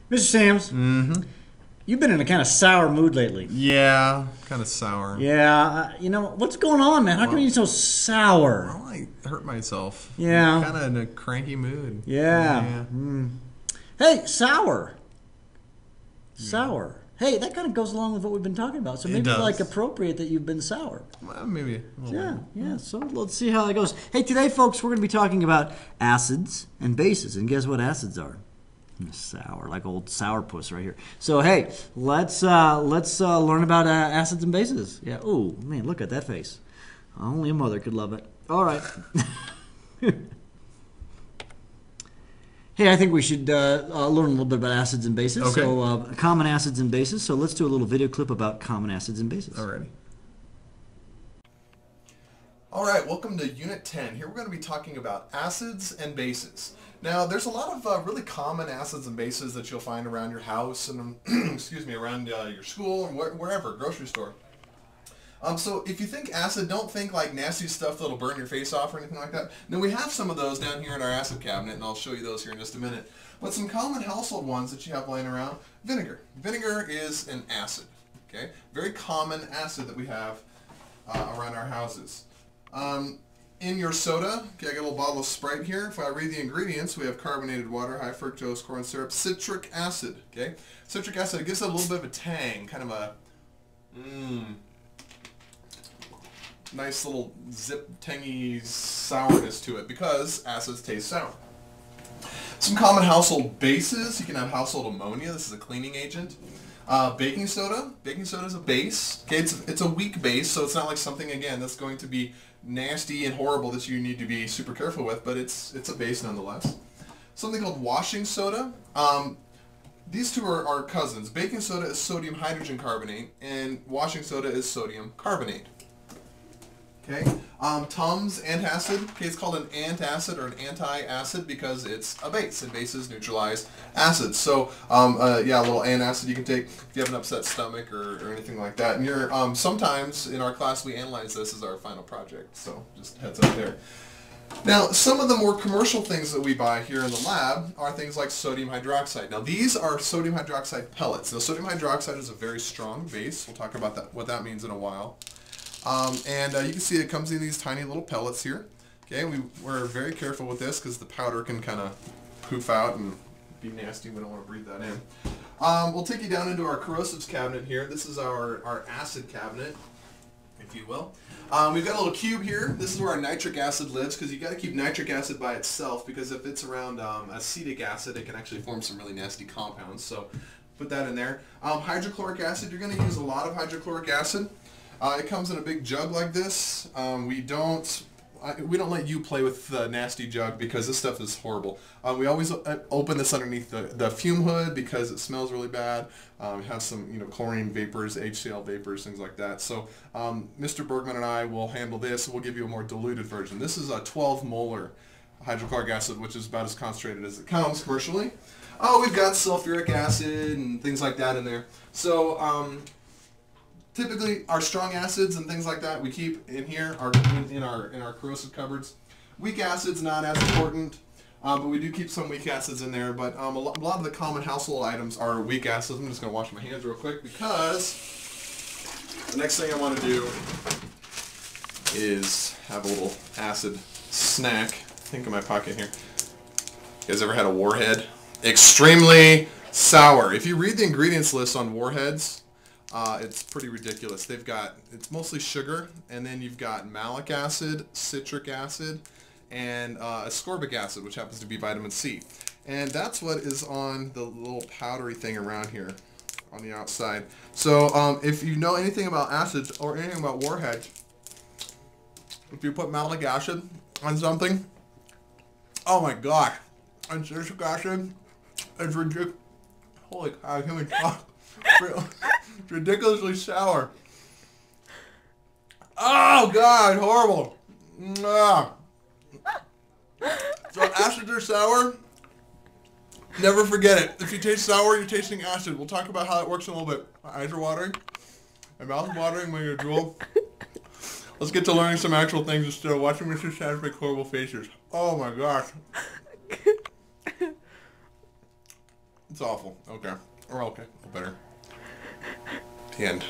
Mr. Sams, you've been in a kind of sour mood lately. Yeah, kind of sour. Yeah, what's going on, man? How come you're so sour? Well, I hurt myself. Yeah. Kind of in a cranky mood. Yeah. Hey, sour. Sour. Hey, that kind of goes along with what we've been talking about. So It maybe does. like appropriate that you've been sour. Well, maybe a little bit. Yeah. So let's see how that goes. Hey, today, folks, we're going to be talking about acids and bases. And guess what acids are? Sour, like old sourpuss right here. So hey, let's learn about acids and bases. Yeah. Oh man, look at that face. Only a mother could love it. All right. Hey, I think we should learn a little bit about acids and bases. Okay. So common acids and bases. So let's do a little video clip about common acids and bases. Alrighty. Alright, welcome to Unit 10. Here we're going to be talking about acids and bases. Now, there's a lot of really common acids and bases that you'll find around your house and, excuse me, around your school and wherever, grocery store. So if you think acid, don't think like nasty stuff that'll burn your face off or anything like that. Now we have some of those down here in our acid cabinet, and I'll show you those here in just a minute. But some common household ones that you have laying around, vinegar. Vinegar is an acid, okay? Very common acid that we have around our houses. In your soda, okay, I got a little bottle of Sprite here. If I read the ingredients, we have carbonated water, high fructose corn syrup, citric acid, okay? Citric acid, it gives it a little bit of a tang, kind of a, nice little zip, tangy sourness to it because acids taste sour. Some common household bases. You can have household ammonia. This is a cleaning agent. Baking soda. Baking soda is a base. Okay, it's a weak base, so it's not like something, again, that's going to be nasty and horrible that you need to be super careful with, but it's a base nonetheless. Something called washing soda. These two are cousins. Baking soda is sodium hydrogen carbonate, and washing soda is sodium carbonate. Okay, Tums antacid. Okay, it's called an antacid or an anti-acid because it's a base, and bases neutralize acids. So, yeah, a little antacid you can take if you have an upset stomach or anything like that. And you're sometimes in our class we analyze this as our final project. So, just heads up there. Now, some of the more commercial things that we buy here in the lab are things like sodium hydroxide. Now, these are sodium hydroxide pellets. Now, sodium hydroxide is a very strong base. We'll talk about that, what that means in a while. You can see it comes in these tiny little pellets here. Okay, we're very careful with this because the powder can kind of poof out and be nasty. We don't want to breathe that in. We'll take you down into our corrosives cabinet here. This is our acid cabinet, if you will. We've got a little cube here. This is where our nitric acid lives because you've got to keep nitric acid by itself because if it's around acetic acid, it can actually form some really nasty compounds. So put that in there. Hydrochloric acid, you're going to use a lot of hydrochloric acid. It comes in a big jug like this. We don't let you play with the nasty jug because this stuff is horrible. We always open this underneath the fume hood because it smells really bad. It has some chlorine vapors, HCl vapors, things like that. So Mr. Bergman and I will handle this. We'll give you a more diluted version. This is a 12 molar hydrochloric acid, which is about as concentrated as it comes commercially. We've got sulfuric acid and things like that in there. So typically, our strong acids and things like that we keep in here, in our corrosive cupboards. Weak acids not as important, but we do keep some weak acids in there. But a lot of the common household items are weak acids. I'm just going to wash my hands real quick because the next thing I want to do is have a little acid snack. Think in my pocket here. You guys ever had a warhead? Extremely sour. If you read the ingredients list on warheads, it's pretty ridiculous. It's mostly sugar, and then you've got malic acid, citric acid, and ascorbic acid, which happens to be vitamin C. And that's what is on the little powdery thing around here on the outside. So if you know anything about acids or anything about warheads, if you put malic acid on something, oh my gosh, and citric acid is ridiculous. Holy cow, I can't even talk. It's ridiculously sour. Oh God, horrible. So acids are sour. Never forget it. If you taste sour, you're tasting acid. We'll talk about how it works in a little bit. My eyes are watering. My mouth is watering when you're drool. Let's get to learning some actual things instead of watching Mr. Sands make horrible faces. Oh my gosh. It's awful. Okay. Or okay. Better. The end.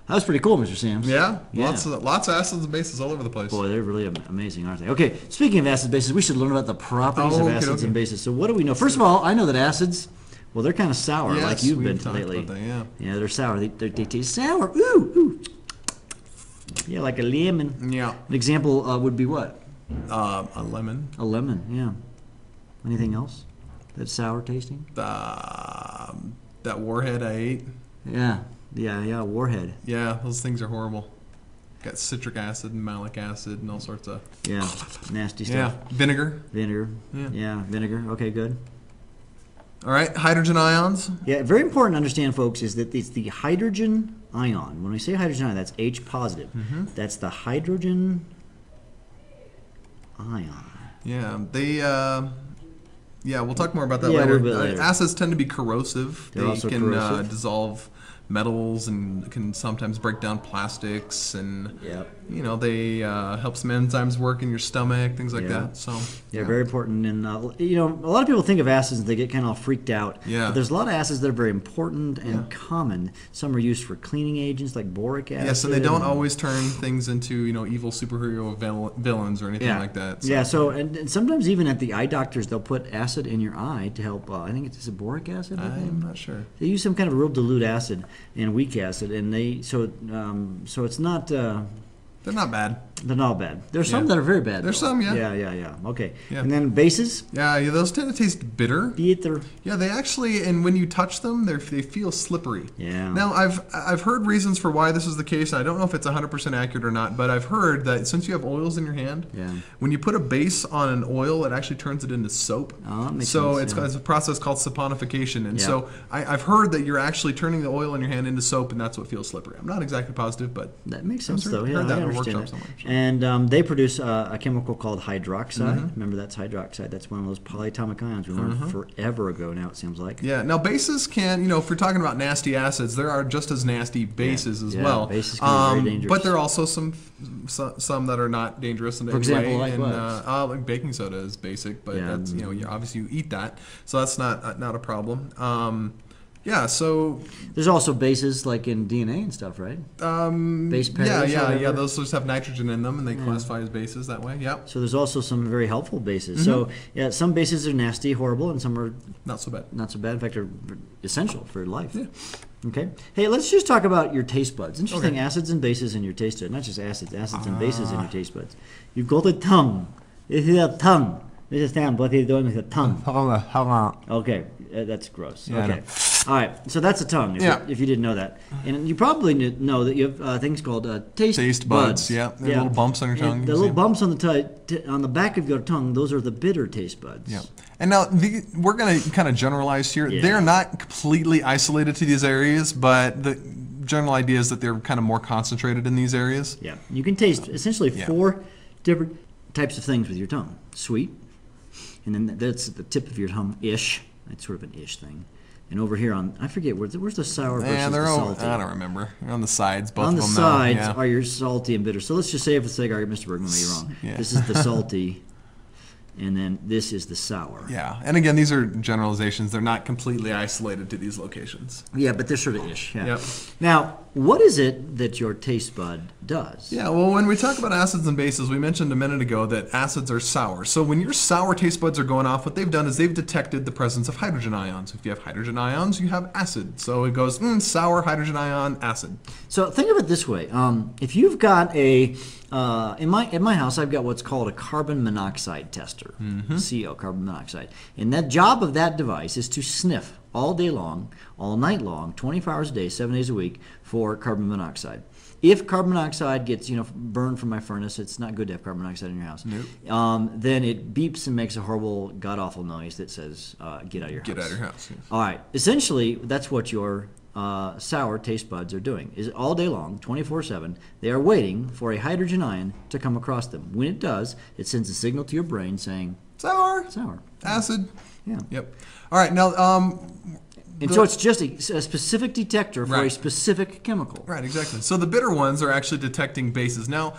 That was pretty cool, Mr. Sams. Yeah. Lots of acids and bases all over the place. Boy, they're really amazing, aren't they? Okay, speaking of acids, bases, we should learn about the properties of acids and bases. So what do we know? First of all, I know that acids, well, they're kind of sour, like you've been lately. About that, yeah, they're sour. They taste sour. Ooh, ooh. Yeah, like a lemon. Yeah. An example would be what? A lemon. A lemon, yeah. Anything else that's sour tasting? That warhead I ate. Yeah, warhead. Yeah, those things are horrible. Got citric acid and malic acid and all sorts of... Yeah, nasty stuff. Yeah, vinegar. Vinegar. Yeah, vinegar. Okay, good. All right, hydrogen ions. Yeah, very important to understand, folks, is that it's the hydrogen ion. When we say hydrogen ion, that's H positive. That's the hydrogen ion. Yeah, they... yeah, we'll talk more about that later. later. A little bit later. Acids tend to be corrosive. They're they also can corrosive. Dissolve metals and can sometimes break down plastics, and you know, they help some enzymes work in your stomach, things like that. So very important. And you know, a lot of people think of acids and they get kind of all freaked out. But there's a lot of acids that are very important and common. Some are used for cleaning agents like boric acid. So they don't always turn things into, you know, evil superhero villains or anything like that. So. Yeah. So and sometimes even at the eye doctors, they'll put acid in your eye to help. I think it's boric acid. I'm not sure. They use some kind of real dilute acid and weak acid, and so it's not. They're not bad. They're not bad. There's some that are very bad. There's some, Yeah. Okay. Yeah. And then bases? Yeah, those tend to taste bitter. Bitter. Yeah, they actually, and when you touch them, they feel slippery. Yeah. Now, I've heard reasons for why this is the case. I don't know if it's 100% accurate or not, but I've heard that since you have oils in your hand, when you put a base on an oil, it actually turns it into soap. Oh, that makes sense. So it's a process called saponification, and so I've heard that you're actually turning the oil in your hand into soap, and that's what feels slippery. I'm not exactly positive, but that makes sense, though. I Yeah, heard that I in a understand workshop it. somewhere. And they produce a chemical called hydroxide. Remember, that's hydroxide. That's one of those polyatomic ions we learned forever ago now, it seems like. Yeah. Now, bases can, you know, if we're talking about nasty acids, there are just as nasty bases as well. Bases can be very dangerous. But there are also some that are not dangerous in any way. For example, like what? Like baking soda is basic, but that's, you know, obviously you eat that, so that's not a problem. Yeah, so there's also bases like in DNA and stuff, right? Base pairs. Yeah. Those just have nitrogen in them, and they classify as bases that way. Yeah. So there's also some very helpful bases. So yeah, some bases are nasty, horrible, and some are not so bad. Not so bad. In fact, are essential for life. Yeah. Okay. Hey, let's just talk about your taste buds. Interesting, acids and bases in your taste buds. Not just acids and bases in your taste buds. You've got the tongue. This is a tongue. This is Sam. What are you doing with the tongue? Okay, that's gross. Yeah, okay. All right, so that's a tongue, if you didn't know that. And you probably know that you have things called taste buds. Yeah, little bumps on your tongue. The little bumps on the back of your tongue, those are the bitter taste buds. Yeah. And now we're going to kind of generalize here. Yeah. They're not completely isolated to these areas, but the general idea is that they're kind of more concentrated in these areas. Yeah. You can taste essentially 4 different types of things with your tongue. Sweet, and then that's at the tip of your tongue, ish. That's sort of an ish thing. And over here on, I forget, where's the sour versus the salty? I don't remember. They're on the sides, both on of them. On the sides are your salty and bitter. So let's just say, for the sake of argument, Mr. Bergman, you're wrong. Yeah. This is the salty, and then this is the sour. Yeah, and again, these are generalizations. They're not completely isolated to these locations. Yeah, but they're sort of ish. Yeah. Yep. Now, what is it that your taste bud does? Yeah, well, when we talk about acids and bases, we mentioned a minute ago that acids are sour. So when your sour taste buds are going off, what they've done is they've detected the presence of hydrogen ions. If you have hydrogen ions, you have acid. So it goes sour, hydrogen ion, acid. So think of it this way: if you've got in my house, I've got what's called a carbon monoxide tester, CO, carbon monoxide, and the job of that device is to sniff all day long, all night long, 24 hours a day, 7 days a week for carbon monoxide. If carbon monoxide gets burned from my furnace, it's not good to have carbon monoxide in your house. Nope. Then it beeps and makes a horrible, god-awful noise that says, "Get out of your house." Get out of your house. Yes. All right. Essentially, that's what your sour taste buds are doing. Is all day long, 24/7, they are waiting for a hydrogen ion to come across them. When it does, it sends a signal to your brain saying, Sour. "Sour." Acid. Yeah. Yep. All right. Now, And so it's just a specific detector for a specific chemical. Right, exactly. So the bitter ones are actually detecting bases. Now,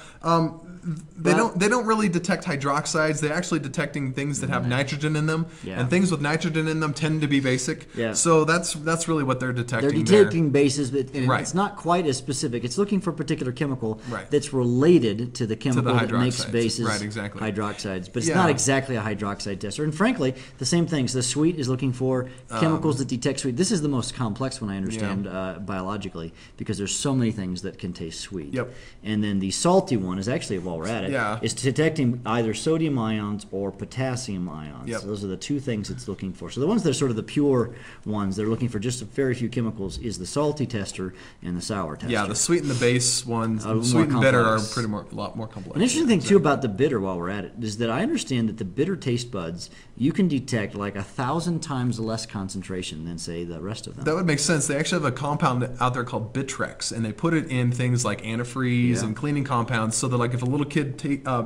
they don't really detect hydroxides. They're actually detecting things that have nitrogen in them, and things with nitrogen in them tend to be basic. Yeah. So that's really what they're detecting. They're detecting bases, but it's not quite as specific. It's looking for a particular chemical that's related to the chemical that makes bases, hydroxides. But it's not exactly a hydroxide tester. And frankly, the same things. The sweet is looking for chemicals that detect sweet. This is the most complex one I understand biologically, because there's so many things that can taste sweet. Yep. And then the salty one is actually, while we're at it, is detecting either sodium ions or potassium ions. Yep. So those are the two things it's looking for. So the ones that are sort of the pure ones, they're looking for just very few chemicals, is the salty tester and the sour tester. Yeah, the sweet and the base ones, sweet and bitter, are a lot more complex. An interesting thing, too, about the bitter, while we're at it, is that I understand that the bitter taste buds, you can detect like 1,000 times less concentration than, say, the rest of them. That would make sense. They actually have a compound out there called Bitrex, and they put it in things like antifreeze and cleaning compounds, so that like if a little kid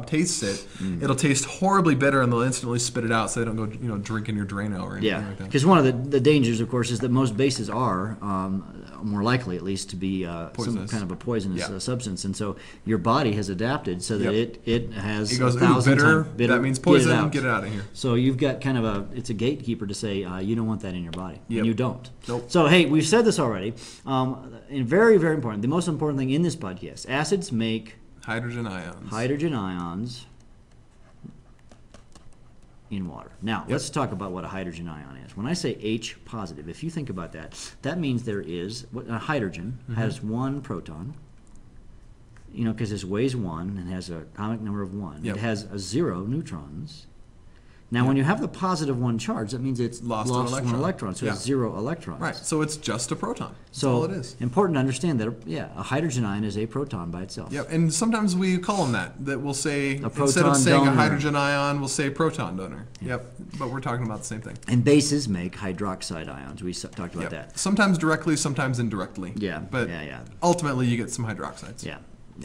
tastes it, it'll taste horribly bitter, and they'll instantly spit it out, so they don't go drinking your Drano or anything like that. Because one of the dangers, of course, is that most bases are more likely, at least, to be some kind of a poisonous substance, and so your body has adapted so that it has it goes, 1,000 bitter, times bitter. That means poison. Get it out of here. So you've got kind of it's a gatekeeper to say you don't want that in your body, and you don't. Nope. So hey, we've said this already. And very, very important. The most important thing in this podcast: acids make hydrogen ions. Hydrogen ions in water. Now, let's talk about what a hydrogen ion is. When I say H positive, if you think about that, that means there is a hydrogen has one proton. Because it weighs 1 and has an atomic number of 1. It has 0 neutrons. Now, when you have the positive 1 charge, that means it's lost 1 electron, so it's 0 electrons. Right, so it's just a proton. That's all it is. Important to understand that, a hydrogen ion is a proton by itself. Yeah, and sometimes we call them that we'll say, instead of saying a hydrogen ion, we'll say proton donor. Yep, but we're talking about the same thing. And bases make hydroxide ions. We talked about that. Sometimes directly, sometimes indirectly. Yeah, but ultimately you get some hydroxides. Yeah.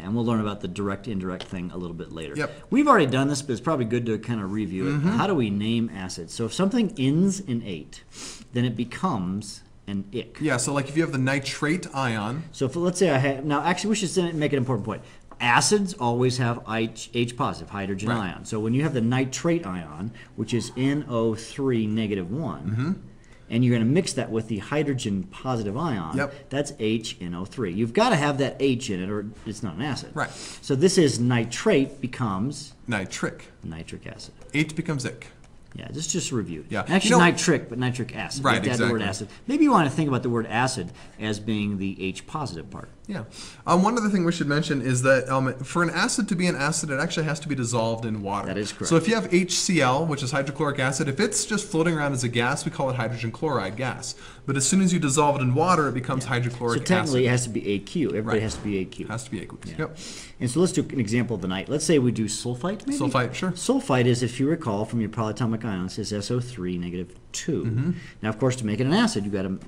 And we'll learn about the direct-indirect thing a little bit later. Yep. We've already done this, but it's probably good to kind of review it. How do we name acids? So if something ends in ate, then it becomes an ick. Yeah, so like if you have the nitrate ion. So if, let's say I have, now actually we should make an important point. Acids always have H positive, hydrogen ion. So when you have the nitrate ion, which is NO3 negative 1, and you're going to mix that with the hydrogen positive ion, that's HNO3. You've got to have that H in it or it's not an acid. Right. So this is nitrate becomes nitric acid. H becomes ick. Yeah, just review. Yeah. Actually, nitric, but nitric acid. Right, exactly. The word acid. Maybe you want to think about the word acid as being the H positive part. Yeah. One other thing we should mention is that for an acid to be an acid, it actually has to be dissolved in water. That is correct. So if you have HCl, which is hydrochloric acid, if it's just floating around as a gas, we call it hydrogen chloride gas. But as soon as you dissolve it in water, it becomes hydrochloric acid. So technically it has to be AQ. Everybody has to be AQ. Has to be aqueous. Yeah. Yep. And so let's do an example of the night. Let's say we do sulfite, maybe? Sulfite, sure. Sulfite is, if you recall from your polyatomic ions, is SO3 negative 2. Now, of course, to make it an acid, you've got to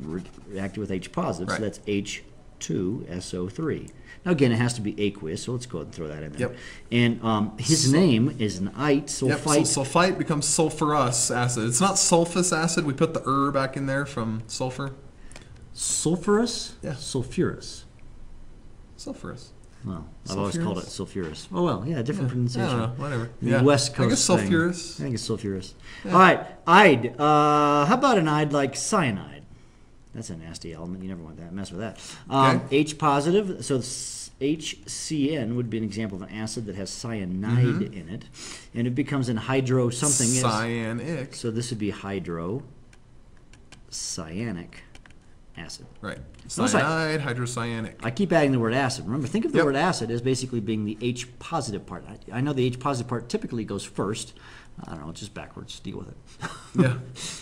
react it with H positive, so that's H2SO3. Now, again, it has to be aqueous, so let's go ahead and throw that in there. Yep. And his name is an ite, sulfite. Yep, so sulfite becomes sulfurous acid. It's not sulfus acid. We put the back in there from sulfur. Sulfurous? Yeah. Sulfurous. Sulfurous. Well, I've always called it sulfurous. Oh, well, different pronunciation. I don't know, whatever. The West Coast I guess sulfurous. I think it's sulfurous. Yeah. All right, ide. How about an ide like cyanide? That's a nasty element. You never want that. Mess with that. H positive. So HCN would be an example of an acid that has cyanide in it, and it becomes an hydro something. Cyanic. So this would be hydrocyanic acid. Right. Cyanide, hydrocyanic. I keep adding the word acid. Remember, think of the word acid as basically being the H positive part. I know the H positive part typically goes first. I don't know, it's just backwards. Deal with it. Yeah.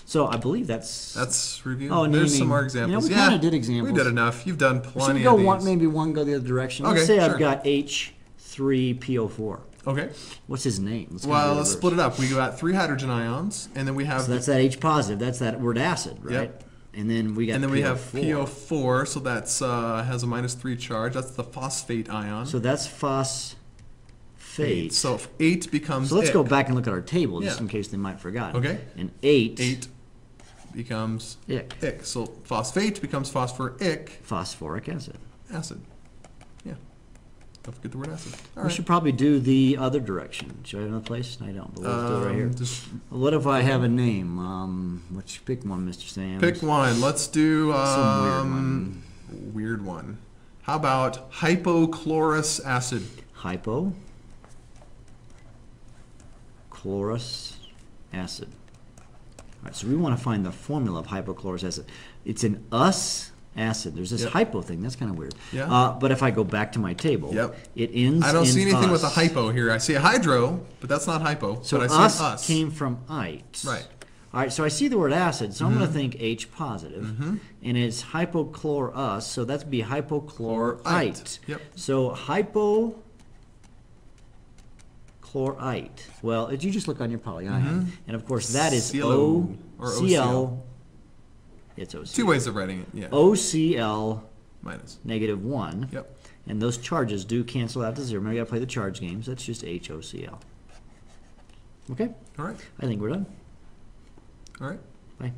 So I believe that's review. Oh, there's some more examples. We kind of did examples. We did enough. You've done plenty of these. Maybe one go the other direction. Okay, Let's say I've got H3PO4. Okay. What's his name? Let's split it up. We got 3 hydrogen ions, and then we have. So that's that H positive. That's that word acid, right? Yep. And then we got. And then we have PO4, so that's has a -3 charge. That's the phosphate ion. So that's phosphate. So if 8 becomes. So let's go back and look at our table just in case they might have forgotten. Okay. And 8 becomes ick. ick. So phosphate becomes phosphoric Phosphoric acid. acid. Yeah. Don't forget the word acid. All We right. should probably do the other direction. Should I have another place? I don't, but let's do it right here. Just What if I have a name? Pick one, Mr. Sam. pick one. Let's do Some weird one. weird one. How about hypochlorous acid? Hypochlorous acid. All right, so we want to find the formula of hypochlorous acid. It's an us acid. There's this Yep. hypo thing. That's kind of weird. Yeah. But if I go back to my table, Yep. it ends I don't in see anything us. with a hypo here. I see a hydro, but that's not hypo. So but I us, see an us. came from ite. Right. All right, so I see the word acid, so I'm going to think H positive, and it's hypochlorous, so that'd be hypochlorite. Yep. So hypochlorite. Well, you just look on your polyion, and of course that is ClO or OCl. It's OCl. Two ways of writing it. Yeah. OCl Minus. -1. Yep. And those charges do cancel out to zero. Remember, you got to play the charge games. That's just HOCl. Okay? All right. I think we're done. All right. Bye.